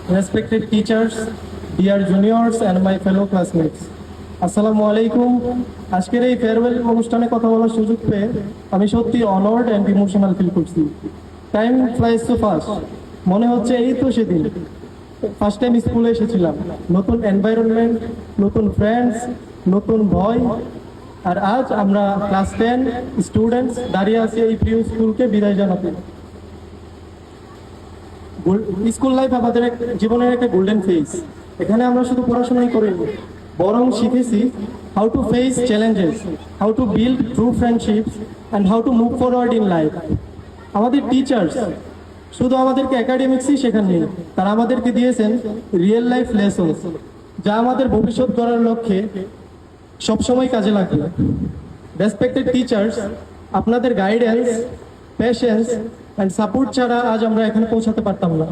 respected teachers, dear juniors and my fellow classmates. আসসালামু আলাইকুম। আজকের এই ফেয়ারওয়েল অনুষ্ঠানে কথা বলার সুযোগ পেয়ে আমি সত্যি অনার্ড অ্যান্ড ইমোশনাল ফিল করছি। টাইম ফ্লাইজ সো ফাস্ট, মনে হচ্ছে এই তো সেদিন ফার্স্ট টাইম স্কুলে এসেছিলাম। নতুন এনভায়রনমেন্ট, নতুন ফ্রেন্ডস, নতুন ভয়। আর আজ আমরা ক্লাস 10 স্টুডেন্টস দাঁড়িয়ে আছি এই প্রিয় স্কুলকে বিদায় জানাতে। স্কুল লাইফ আমাদের জীবনের একটা গোল্ডেন ফেজ। এখানে আমরা শুধু পড়াশোনাই করিনি, বরং শিখেছি how to face challenges, how to build true friendships and how to move forward in life. আমাদের টিচার্স শুধু আমাদেরকে একাডেমিক্সই শেখাননি, তারা আমাদেরকে দিয়েছেন রিয়েল লাইফ লেসনস, যা আমাদের ভবিষ্যৎ গড়ার লক্ষ্যে সবসময় কাজে লাগবে। রেসপেক্টেড টিচার্স, আপনাদের গাইডেন্স, পেশেন্স অ্যান্ড সাপোর্ট ছাড়া আজ আমরা এখানে পৌঁছাতে পারতাম না।